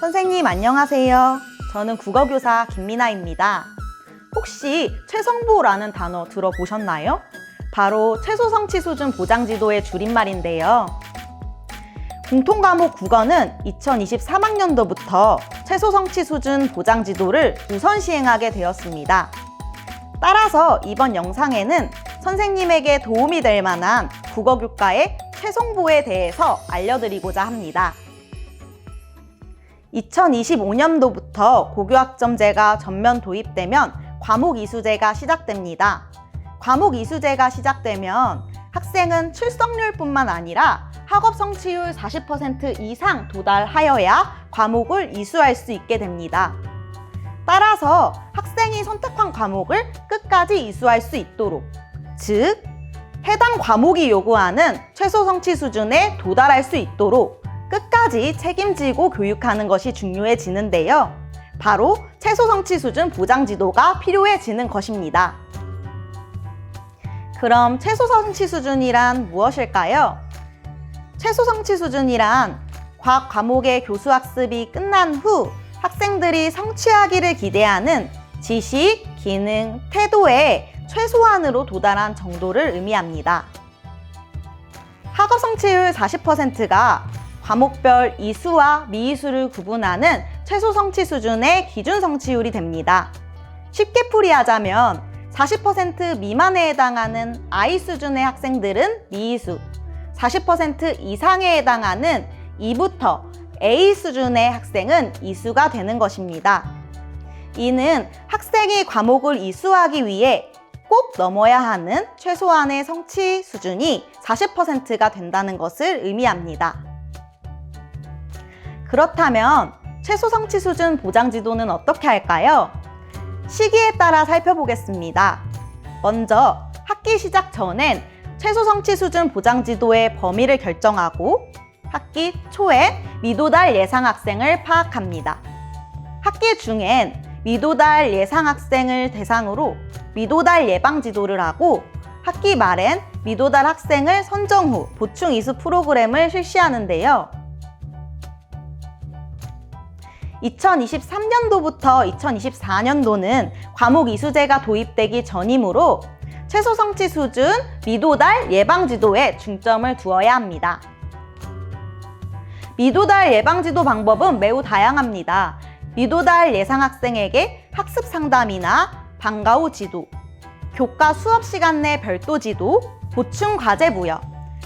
선생님 안녕하세요. 저는 국어교사 김미나입니다. 혹시 최성보라는 단어 들어보셨나요? 바로 최소성취수준 보장지도의 줄임말인데요. 공통과목 국어는 2023학년도부터 최소성취수준 보장지도를 우선 시행하게 되었습니다. 따라서 이번 영상에는 선생님에게 도움이 될 만한 국어교과의 최성보에 대해서 알려드리고자 합니다. 2025년도부터 고교학점제가 전면 도입되면 과목 이수제가 시작됩니다. 과목 이수제가 시작되면 학생은 출석률뿐만 아니라 학업 성취율 40% 이상 도달하여야 과목을 이수할 수 있게 됩니다. 따라서 학생이 선택한 과목을 끝까지 이수할 수 있도록, 즉 해당 과목이 요구하는 최소 성취 수준에 도달할 수 있도록 끝까지 책임지고 교육하는 것이 중요해지는데요. 바로 최소 성취 수준 보장 지도가 필요해지는 것입니다. 그럼 최소 성취 수준이란 무엇일까요? 최소 성취 수준이란 각 과목의 교수 학습이 끝난 후 학생들이 성취하기를 기대하는 지식, 기능, 태도의 최소한으로 도달한 정도를 의미합니다. 학업 성취율 40%가 과목별 이수와 미이수를 구분하는 최소 성취 수준의 기준 성취율이 됩니다. 쉽게 풀이하자면 40% 미만에 해당하는 I 수준의 학생들은 미이수, 40% 이상에 해당하는 E부터 A 수준의 학생은 이수가 되는 것입니다. 이는 학생이 과목을 이수하기 위해 꼭 넘어야 하는 최소한의 성취 수준이 40%가 된다는 것을 의미합니다. 그렇다면 최소 성취 수준 보장 지도는 어떻게 할까요? 시기에 따라 살펴보겠습니다. 먼저 학기 시작 전엔 최소 성취 수준 보장 지도의 범위를 결정하고 학기 초엔 미도달 예상 학생을 파악합니다. 학기 중엔 미도달 예상 학생을 대상으로 미도달 예방 지도를 하고 학기 말엔 미도달 학생을 선정 후 보충 이수 프로그램을 실시하는데요. 2023년도부터 2024년도는 과목 이수제가 도입되기 전이므로 최소 성취 수준 미도달 예방 지도에 중점을 두어야 합니다. 미도달 예방 지도 방법은 매우 다양합니다. 미도달 예상 학생에게 학습 상담이나 방과 후 지도, 교과 수업 시간 내 별도 지도, 보충 과제 부여,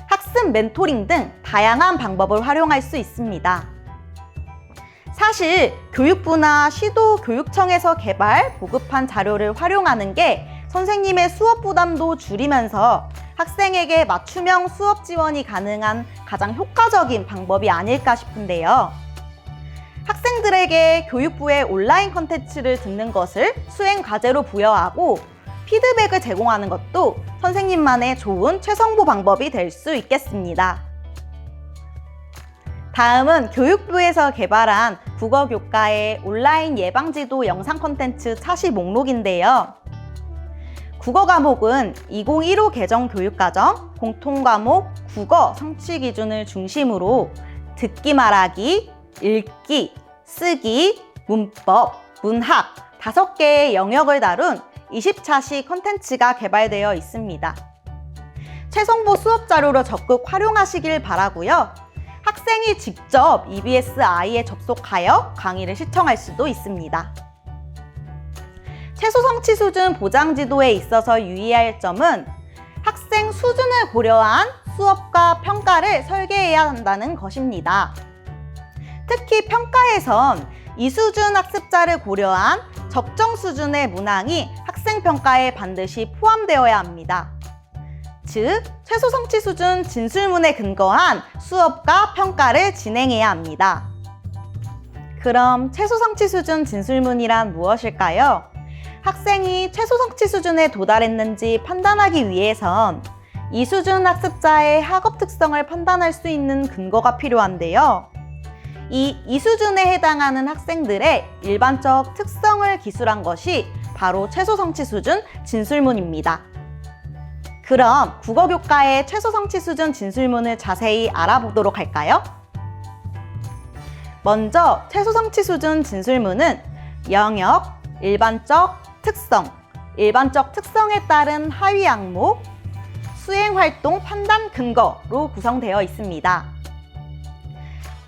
학습 멘토링 등 다양한 방법을 활용할 수 있습니다. 사실 교육부나 시도교육청에서 보급한 자료를 활용하는 게 선생님의 수업 부담도 줄이면서 학생에게 맞춤형 수업 지원이 가능한 가장 효과적인 방법이 아닐까 싶은데요. 학생들에게 교육부의 온라인 콘텐츠를 듣는 것을 수행 과제로 부여하고 피드백을 제공하는 것도 선생님만의 좋은 최성보 방법이 될 수 있겠습니다. 다음은 교육부에서 개발한 국어교과의 온라인 예방지도 영상 콘텐츠 차시 목록인데요. 국어 과목은 2015 개정 교육과정 공통과목 국어 성취 기준을 중심으로 듣기 말하기, 읽기, 쓰기, 문법, 문학 5개의 영역을 다룬 20차시 콘텐츠가 개발되어 있습니다. 최성보 수업 자료로 적극 활용하시길 바라고요. 학생이 직접 EBS-I에 접속하여 강의를 시청할 수도 있습니다. 최소 성취 수준 보장 지도에 있어서 유의할 점은 학생 수준을 고려한 수업과 평가를 설계해야 한다는 것입니다. 특히 평가에선 이수준 학습자를 고려한 적정 수준의 문항이 학생 평가에 반드시 포함되어야 합니다. 즉, 최소 성취 수준 진술문에 근거한 수업과 평가를 진행해야 합니다. 그럼 최소 성취 수준 진술문이란 무엇일까요? 학생이 최소 성취 수준에 도달했는지 판단하기 위해선 이 수준 학습자의 학업 특성을 판단할 수 있는 근거가 필요한데요. 이 수준에 해당하는 학생들의 일반적 특성을 기술한 것이 바로 최소 성취 수준 진술문입니다. 그럼 국어교과의 최소 성취 수준 진술문을 자세히 알아보도록 할까요? 먼저 최소 성취 수준 진술문은 영역, 일반적, 특성, 일반적 특성에 따른 하위 항목, 수행활동 판단 근거로 구성되어 있습니다.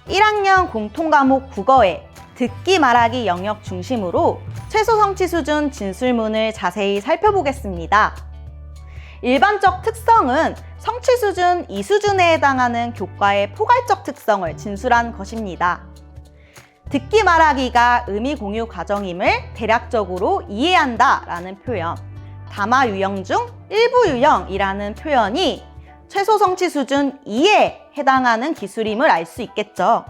1학년 공통과목 국어의 듣기 말하기 영역 중심으로 최소 성취 수준 진술문을 자세히 살펴보겠습니다. 일반적 특성은 성취 수준 2수준에 해당하는 교과의 포괄적 특성을 진술한 것입니다. 듣기 말하기가 의미 공유 과정임을 대략적으로 이해한다 라는 표현, 담화 유형 중 일부 유형이라는 표현이 최소 성취 수준 2에 해당하는 기술임을 알 수 있겠죠.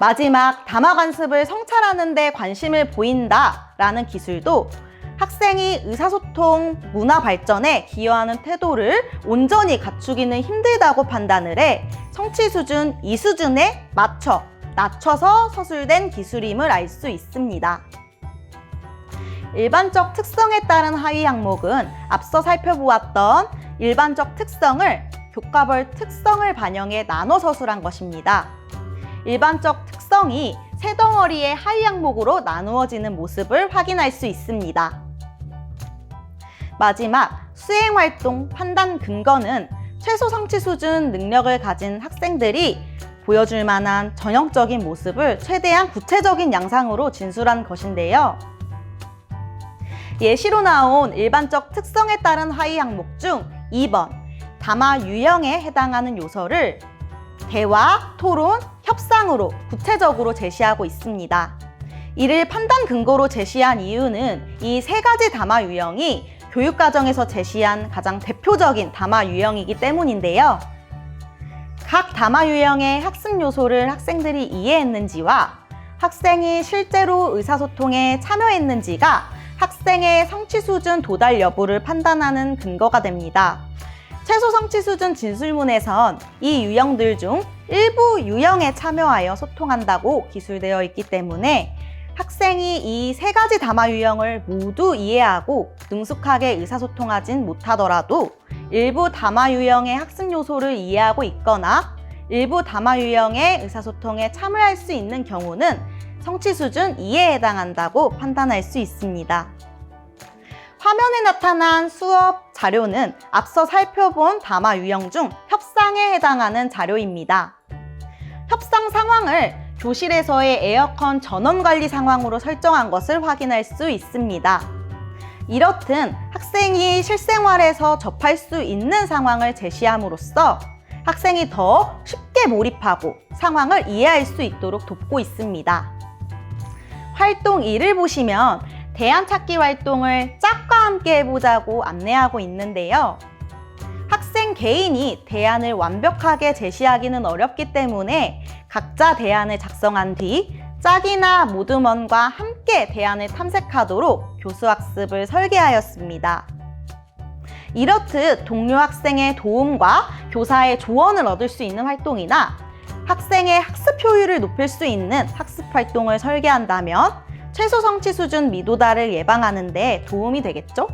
마지막 담화 관습을 성찰하는 데 관심을 보인다 라는 기술도 학생이 의사소통 문화 발전에 기여하는 태도를 온전히 갖추기는 힘들다고 판단을 해 성취 수준 2수준에 낮춰서 서술된 기술임을 알 수 있습니다. 일반적 특성에 따른 하위 항목은 앞서 살펴보았던 일반적 특성을 교과별 특성을 반영해 나눠 서술한 것입니다. 일반적 특성이 세 덩어리의 하위 항목으로 나누어지는 모습을 확인할 수 있습니다. 마지막 수행활동 판단 근거는 최소 성취 수준 능력을 가진 학생들이 보여줄 만한 전형적인 모습을 최대한 구체적인 양상으로 진술한 것인데요. 예시로 나온 일반적 특성에 따른 하위 항목 중 2번 담화 유형에 해당하는 요소를 대화, 토론, 협상으로 구체적으로 제시하고 있습니다. 이를 판단 근거로 제시한 이유는 이 세 가지 담화 유형이 교육과정에서 제시한 가장 대표적인 담화 유형이기 때문인데요. 각 담화 유형의 학습 요소를 학생들이 이해했는지와 학생이 실제로 의사소통에 참여했는지가 학생의 성취 수준 도달 여부를 판단하는 근거가 됩니다. 최소 성취 수준 진술문에선 이 유형들 중 일부 유형에 참여하여 소통한다고 기술되어 있기 때문에 학생이 이 세 가지 담화 유형을 모두 이해하고 능숙하게 의사소통하진 못하더라도 일부 담화 유형의 학습 요소를 이해하고 있거나 일부 담화 유형의 의사소통에 참여할 수 있는 경우는 성취 수준 2에 해당한다고 판단할 수 있습니다. 화면에 나타난 수업 자료는 앞서 살펴본 담화 유형 중 협상에 해당하는 자료입니다. 협상 상황을 교실에서의 에어컨 전원 관리 상황으로 설정한 것을 확인할 수 있습니다. 이렇듯 학생이 실생활에서 접할 수 있는 상황을 제시함으로써 학생이 더 쉽게 몰입하고 상황을 이해할 수 있도록 돕고 있습니다. 활동 2를 보시면 대안 찾기 활동을 짝과 함께 해보자고 안내하고 있는데요. 학생 개인이 대안을 완벽하게 제시하기는 어렵기 때문에 각자 대안을 작성한 뒤 짝이나 모드먼과 함께 대안을 탐색하도록 교수학습을 설계하였습니다. 이렇듯 동료 학생의 도움과 교사의 조언을 얻을 수 있는 활동이나 학생의 학습 효율을 높일 수 있는 학습 활동을 설계한다면 최소 성취 수준 미도달을 예방하는 데 도움이 되겠죠?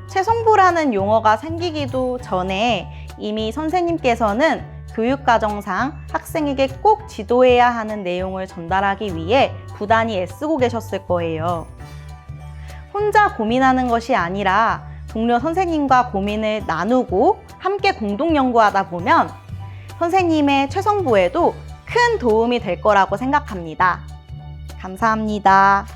최송보라는 용어가 생기기도 전에 이미 선생님께서는 교육과정상 학생에게 꼭 지도해야 하는 내용을 전달하기 위해 부단히 애쓰고 계셨을 거예요. 혼자 고민하는 것이 아니라 동료 선생님과 고민을 나누고 함께 공동 연구하다 보면 선생님의 최송보에도 큰 도움이 될 거라고 생각합니다. 감사합니다.